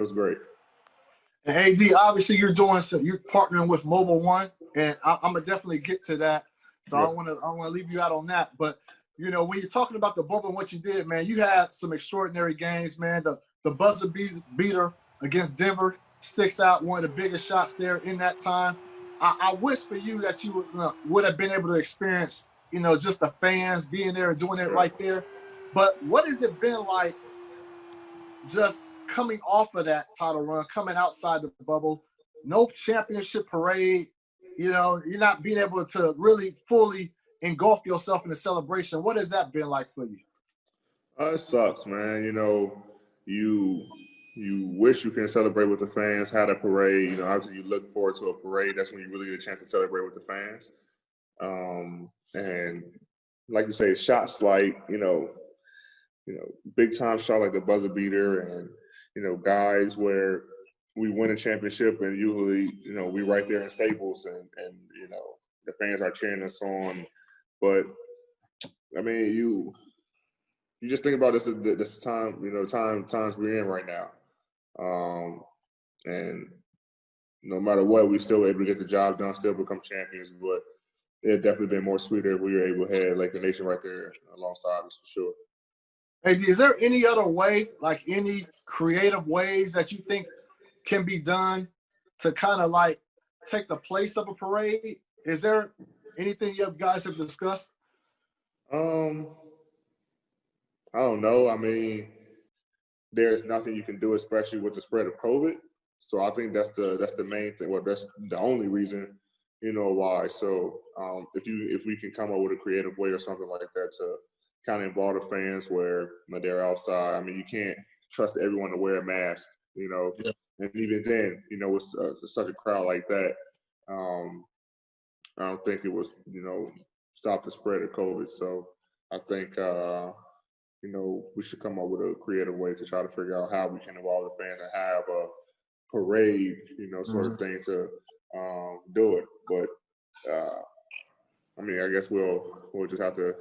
It was great. And AD, obviously you're you're partnering with Mobile One, and I'm gonna definitely get to that. So Yeah. I want to leave you out on that. But you know, when you're talking about the bubble and what you did, man, you had some extraordinary games, man. The buzzer beater against Denver sticks out, one of the biggest shots there in that time. I wish for you that you would have been able to experience, you know, just the fans being there and doing it Yeah. right there. But what has it been like just coming off of that title run, coming outside the bubble, no championship parade, you know, you're not being able to really fully engulf yourself in the celebration. What has that been like for you? It sucks, man. You know, you wish you can celebrate with the fans, have a parade. You know, obviously you look forward to a parade. That's when you really get a chance to celebrate with the fans. And like you say, shots like big time shot like the buzzer beater, and guys where we win a championship and usually we right there in Staples, and the fans are cheering us on. But I mean, you just think about this time, times we're in right now. And no matter what, we still able to get the job done, still become champions. But it definitely been more sweeter if we were able to have Laker Nation right there alongside us for sure. Hey, is there any other way, like any creative ways that you think can be done to kind of like take the place of a parade? Is there anything you guys have discussed? I don't know. I mean, there's nothing you can do, especially with the spread of COVID. So I think that's the main thing. Well, that's the only reason, why. So if we can come up with a creative way or something like that to kind of involve the fans where they're outside. I mean, you can't trust everyone to wear a mask, Yeah. and even then, with such a crowd like that, I don't think it was, stop the spread of COVID. So I think, we should come up with a creative way to try to figure out how we can involve the fans and have a parade, sort of thing to do it. But I mean, I guess we'll just have to,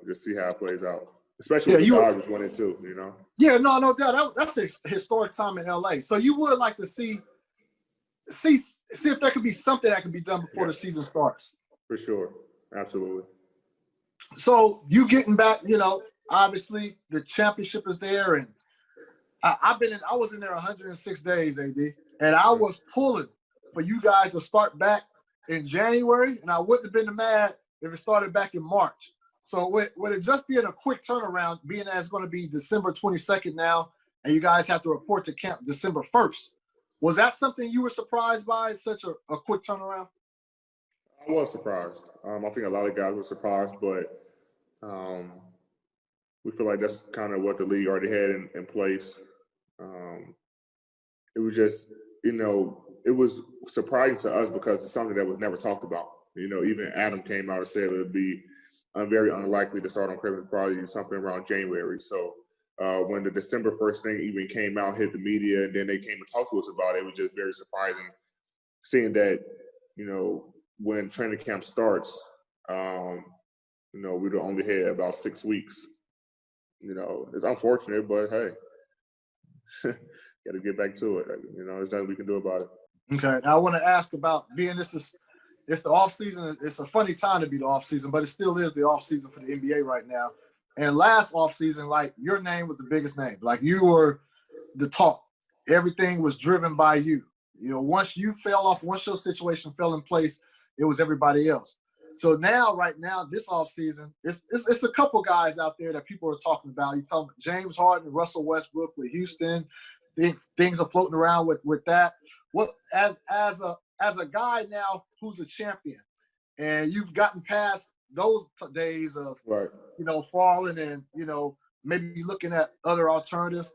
just see how it plays out. Especially with the Dodgers winning too, Yeah, no doubt. That's a historic time in LA. So you would like to see if there could be something that could be done before the season starts. For sure. Absolutely. So you getting back, obviously the championship is there, and I was in there 106 days, AD, and I was pulling for you guys to start back in January, and I wouldn't have been mad if it started back in March. So with it just being a quick turnaround, being that it's going to be December 22nd now, and you guys have to report to camp December 1st, was that something you were surprised by, such a quick turnaround? I was surprised. I think a lot of guys were surprised, but we feel like that's kind of what the league already had in place. It was just, it was surprising to us because it's something that was never talked about. Even Adam came out and said it would be very unlikely to start on Christmas, probably something around January. So when the December 1st thing even came out, hit the media, and then they came and talked to us about it, it was just very surprising seeing that, when training camp starts, we'd only had about 6 weeks. It's unfortunate, but hey, got to get back to it. There's nothing we can do about it. Okay, now I want to ask about it's the off season. It's a funny time to be the off season, but it still is the off season for the NBA right now. And last off season, like your name was the biggest name. Like you were the talk. Everything was driven by you. Once you fell off, once your situation fell in place, it was everybody else. So right now, this off season, it's a couple guys out there that people are talking about. You talking about James Harden, Russell Westbrook with Houston. Things are floating around with that. What as a guy now who's a champion, and you've gotten past those days of right. Falling and maybe looking at other alternatives.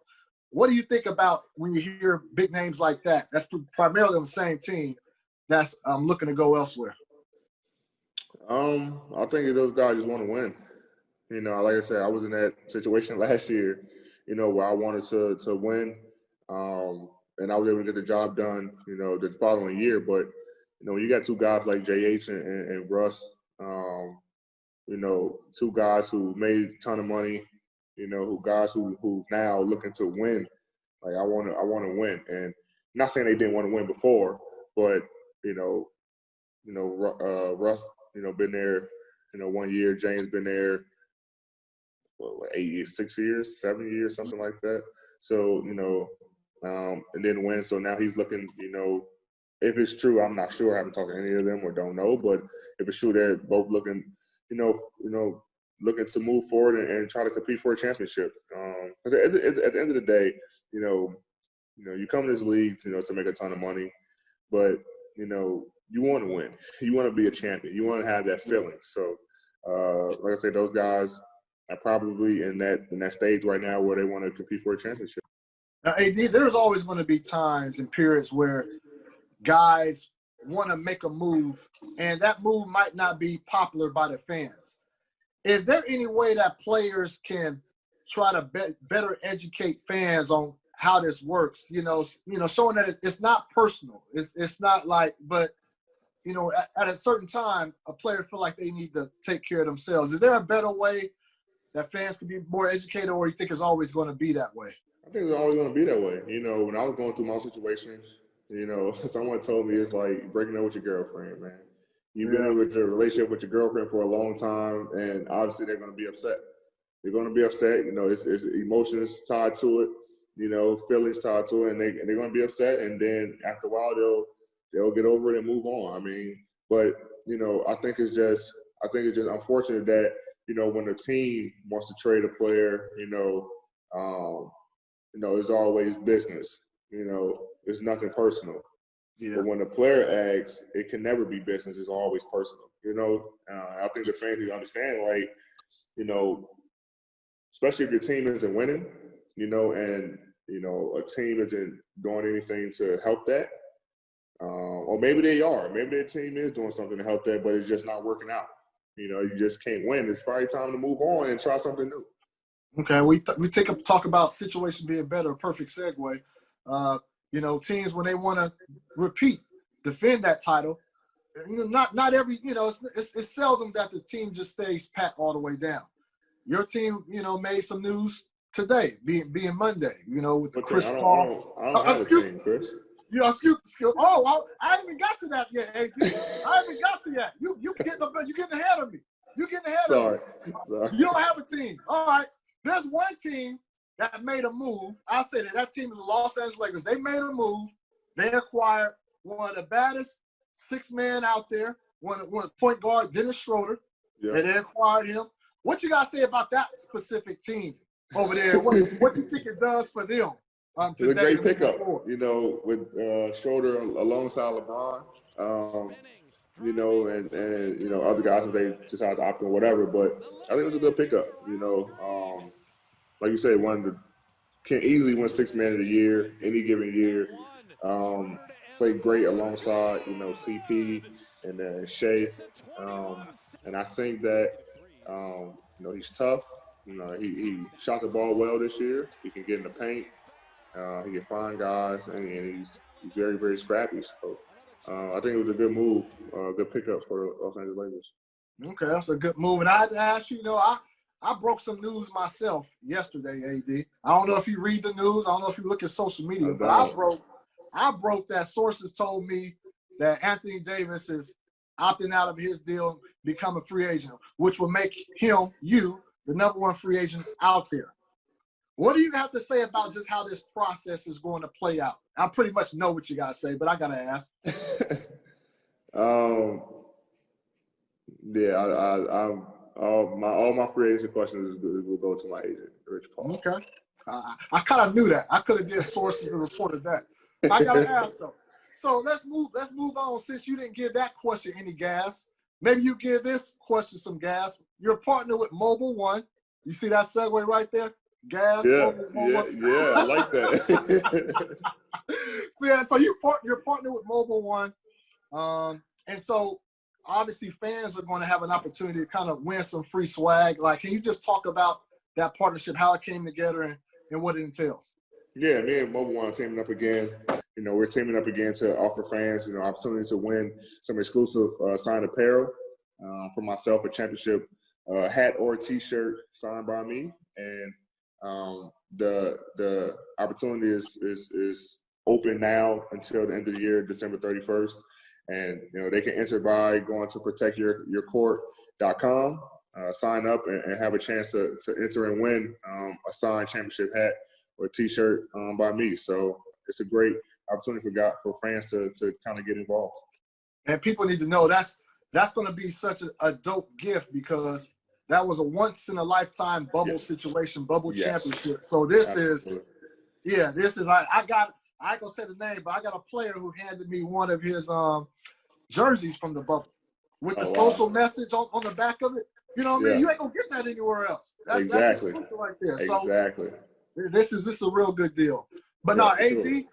What do you think about when you hear big names like that? That's primarily on the same team that's looking to go elsewhere. I think those guys just want to win. Like I said, I was in that situation last year, where I wanted to win, and I was able to get the job done, the following year. But when you got two guys like JH and Russ, two guys who made a ton of money, who now looking to win. Like I want to win. And I'm not saying they didn't want to win before, but Russ, been there, 1 year. James been there, 8 years, 6 years, 7 years, something like that. So, and then win. So now he's looking, if it's true, I'm not sure. I haven't talked to any of them or don't know. But if it's true, they're both looking, looking to move forward and try to compete for a championship. Because at the end of the day, you come to this league, to make a ton of money, but you want to win. You want to be a champion. You want to have that feeling. So, like I said, those guys are probably in that stage right now where they want to compete for a championship. Now, AD, there's always going to be times and periods where guys want to make a move, and that move might not be popular by the fans. Is there any way that players can try to better educate fans on how this works? Showing that it's not personal. It's not like, but at a certain time, a player feel like they need to take care of themselves. Is there a better way that fans can be more educated, or you think it's always going to be that way? I think it's always going to be that way. When I was going through my situation, someone told me it's like breaking up with your girlfriend, man. You've been with your relationship with your girlfriend for a long time, and obviously they're going to be upset. They're going to be upset. It's emotions tied to it, feelings tied to it, and they're going to be upset. And then after a while, they'll get over it and move on. I mean, but I think it's just unfortunate that when the team wants to trade a player, it's always business. It's nothing personal. Yeah. But when the player asks, it can never be business. It's always personal. I think the fans need to understand, like, especially if your team isn't winning, and a team isn't doing anything to help that. Or maybe they are. Maybe their team is doing something to help that, but it's just not working out. You just can't win. It's probably time to move on and try something new. Okay, we talk about situation being better. A perfect segue. Teams when they want to defend that title, not every. It's seldom that the team just stays pat all the way down. Your team, made some news today, being Monday. With the Chris Paul. I don't have a team, Chris. Excuse. Oh, well, I haven't even got to that yet, AD. I haven't got to that. You getting ahead of me. You getting ahead of me. Sorry. You don't have a team. All right. There's one team that made a move. I'll say that team is the Los Angeles Lakers. They made a move. They acquired one of the baddest six-man out there, one point guard, Dennis Schroeder. Yeah. And they acquired him. What you got to say about that specific team over there? What you think it does for them? It's a great pickup, with Schroeder alongside LeBron, and other guys if they decide to opt in, whatever. But I think it was a good pickup. Like you said, can easily win Sixth Man of the Year any given year. Played great alongside CP and Shea, and I think that he's tough. He shot the ball well this year. He can get in the paint. He can find guys, and he's very, very scrappy. So I think it was a good move, a good pickup for the Los Angeles Lakers. Okay, that's a good move. And I had to ask you, I broke some news myself yesterday, AD. I don't know if you read the news. I don't know if you look at social media, but I broke that sources told me that Anthony Davis is opting out of his deal, become a free agent, which will make you, the number one free agent out there. What do you have to say about just how this process is going to play out? I pretty much know what you got to say, but I got to ask. All my free agent questions will go to my agent, Rich Paul. Okay. I kind of knew that. I could have did sources and reported that. I got to ask, though. So let's move on. Since you didn't give that question any gas, maybe you give this question some gas. You're a partner with Mobile One. You see that segue right there? Gas. Yeah, I like that. So you're partnered with Mobile One, and so obviously fans are going to have an opportunity to kind of win some free swag. Like, can you just talk about that partnership, how it came together, and what it entails? Yeah, me and Mobile One are teaming up again. We're teaming up again to offer fans, opportunity to win some exclusive signed apparel for myself, a championship hat or T-shirt signed by me, and the opportunity is open now until the end of the year, December 31st. And, they can enter by going to protectyourcourt.com, sign up and have a chance to enter and win a signed championship hat or a T-shirt by me. So it's a great opportunity for fans to kind of get involved. And people need to know that's going to be such a dope gift, because that was a once-in-a-lifetime bubble situation, bubble championship. So this Absolutely. I ain't gonna say the name, but I got a player who handed me one of his jerseys from the bubble with the social message on the back of it. You know what I mean? You ain't gonna get that anywhere else. Exactly. That's right there. Exactly. So this is a real good deal. But now, AD. Sure.